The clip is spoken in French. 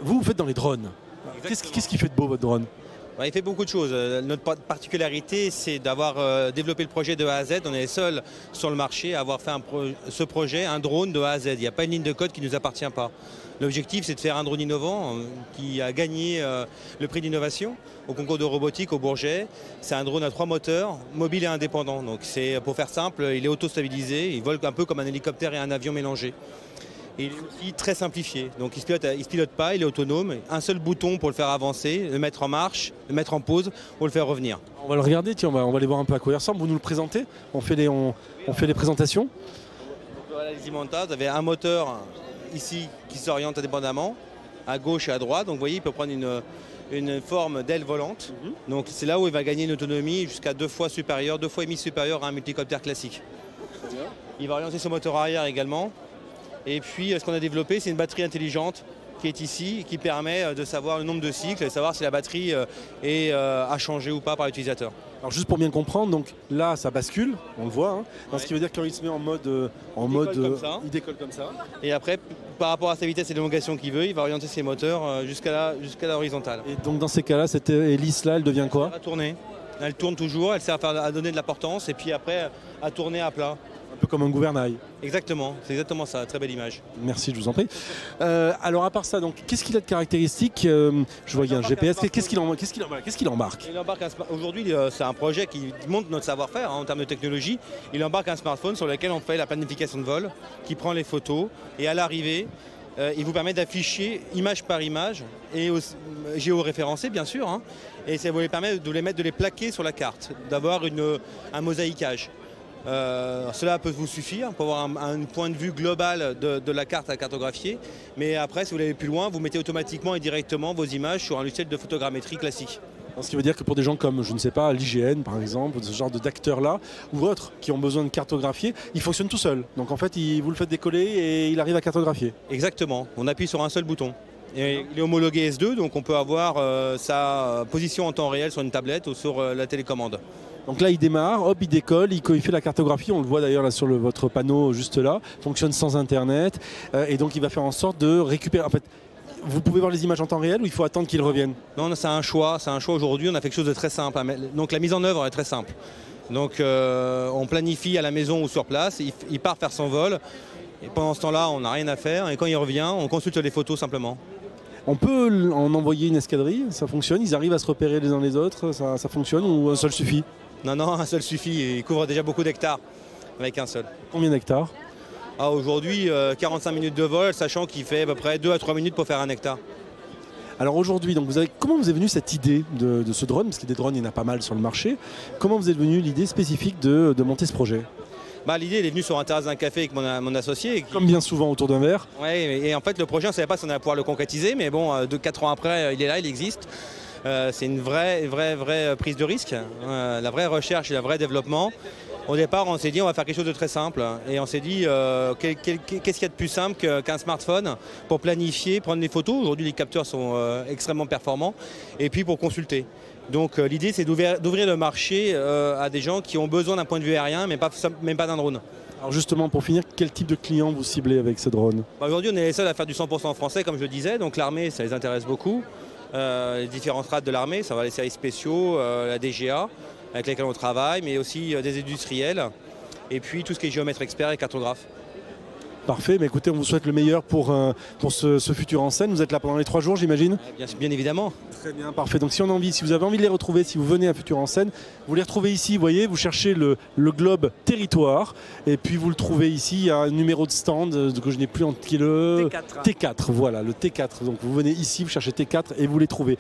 Vous faites dans les drones. Qu'est-ce qui fait de beau votre drone? Il fait beaucoup de choses. Notre particularité, c'est d'avoir développé le projet de A à Z. On est les seuls sur le marché à avoir fait ce projet, un drone de A à Z. Il n'y a pas une ligne de code qui ne nous appartient pas. L'objectif, c'est de faire un drone innovant qui a gagné le prix d'innovation au concours de robotique au Bourget. C'est un drone à 3 moteurs, mobile et indépendant. Donc pour faire simple, il est auto-stabilisé, il vole un peu comme un hélicoptère et un avion mélangés. Et il est aussi très simplifié, donc il ne se pilote pas, il est autonome. Un seul bouton pour le faire avancer, le mettre en marche, le mettre en pause ou le faire revenir. On va le regarder, tiens, on va aller voir un peu à quoi il ressemble. Vous nous le présentez, on fait les présentations. Donc, voilà les Imanta, vous avez un moteur ici qui s'oriente indépendamment, à gauche et à droite. Donc vous voyez, il peut prendre une forme d'aile volante. Donc c'est là où il va gagner une autonomie jusqu'à 2 fois supérieure, 2 fois et demi supérieure à un multicoptère classique. Il va orienter son moteur arrière également. Et puis ce qu'on a développé, c'est une batterie intelligente qui est ici, qui permet de savoir le nombre de cycles et savoir si la batterie est à changer ou pas par l'utilisateur. Alors juste pour bien comprendre, donc là ça bascule, on le voit, hein, ce qui veut dire que quand il se met en mode, il décolle comme ça. Et après, par rapport à sa vitesse et l'élongation qu'il veut, il va orienter ses moteurs jusqu'à la horizontale. Et donc dans ces cas-là, cette hélice là, elle devient quoi? Elle va tourner. Elle tourne toujours, elle sert à donner de la portance et puis après à tourner à plat. Un peu comme un gouvernail. Exactement, c'est exactement ça, très belle image. Merci, je vous en prie. Alors à part ça, donc qu'est-ce qu'il a de caractéristique? Je vois qu'il y a un GPS, qu'est-ce qu'il embarque? Aujourd'hui, c'est un projet qui montre notre savoir-faire en termes de technologie. Il embarque un smartphone sur lequel on fait la planification de vol, qui prend les photos et à l'arrivée, il vous permet d'afficher image par image et géoréférencé bien sûr, hein, et ça vous permet de les plaquer sur la carte, d'avoir un mosaïquage. Cela peut vous suffire pour avoir un point de vue global de la carte à cartographier, mais après si vous voulez aller plus loin, vous mettez automatiquement et directement vos images sur un logiciel de photogrammétrie classique. Ce qui veut dire que pour des gens comme, je ne sais pas, l'IGN par exemple, ce genre d'acteurs-là, ou autres qui ont besoin de cartographier, il fonctionne tout seul. Donc en fait, vous le faites décoller et il arrive à cartographier. Exactement, on appuie sur un seul bouton. Et il est homologué S2, donc on peut avoir sa position en temps réel sur une tablette ou sur la télécommande. Donc là il démarre, hop il décolle, il fait la cartographie, on le voit d'ailleurs là sur votre panneau juste là, fonctionne sans internet, et donc il va faire en sorte de récupérer. En fait, vous pouvez voir les images en temps réel ou il faut attendre qu'ils reviennent? Non, c'est un choix aujourd'hui, on a fait quelque chose de très simple. Donc la mise en œuvre est très simple. Donc on planifie à la maison ou sur place, il part faire son vol, et pendant ce temps-là on n'a rien à faire, et quand il revient, on consulte les photos simplement. On peut en envoyer une escadrille, ça fonctionne, ils arrivent à se repérer les uns les autres, ça fonctionne ou un seul suffit? Non, un seul suffit, il couvre déjà beaucoup d'hectares avec un seul. Combien d'hectares? Aujourd'hui, 45 minutes de vol, sachant qu'il fait à peu près 2 à 3 minutes pour faire 1 hectare. Alors aujourd'hui, comment vous est venue cette idée de ce drone? Parce que des drones, il y en a pas mal sur le marché. Comment vous est venue l'idée spécifique de monter ce projet? L'idée elle est venue sur un terrasse d'un café avec mon associé. Comme bien souvent autour d'un verre. Oui, et en fait le projet, on ne savait pas si on allait pouvoir le concrétiser, mais bon, 4 ans après, il est là, il existe. C'est une vraie prise de risque, la vraie recherche et le vrai développement. Au départ, on s'est dit on va faire quelque chose de très simple et on s'est dit qu'est-ce qu'il y a de plus simple qu'un smartphone pour planifier, prendre des photos. Aujourd'hui, les capteurs sont extrêmement performants et puis pour consulter. Donc l'idée, c'est d'ouvrir le marché à des gens qui ont besoin d'un point de vue aérien, mais même pas d'un drone. Alors justement, pour finir, quel type de client vous ciblez avec ce drone? Aujourd'hui, on est les seuls à faire du 100% français, comme je le disais, donc l'armée, ça les intéresse beaucoup. Les différentes strates de l'armée, ça va les services spéciaux, la DGA, avec lesquels on travaille, mais aussi des industriels, et puis tout ce qui est géomètre expert et cartographe. Parfait, mais écoutez, on vous souhaite le meilleur pour ce futur en scène. Vous êtes là pendant les 3 jours, j'imagine? Bien évidemment. Très bien, parfait. Donc si vous avez envie de les retrouver, si vous venez à Futur en scène, vous les retrouvez ici, vous voyez, vous cherchez le globe territoire, et puis vous le trouvez ici, il y a un numéro de stand que je n'ai plus en qui est le T4. T4, voilà, le T4. Donc vous venez ici, vous cherchez T4 et vous les trouvez.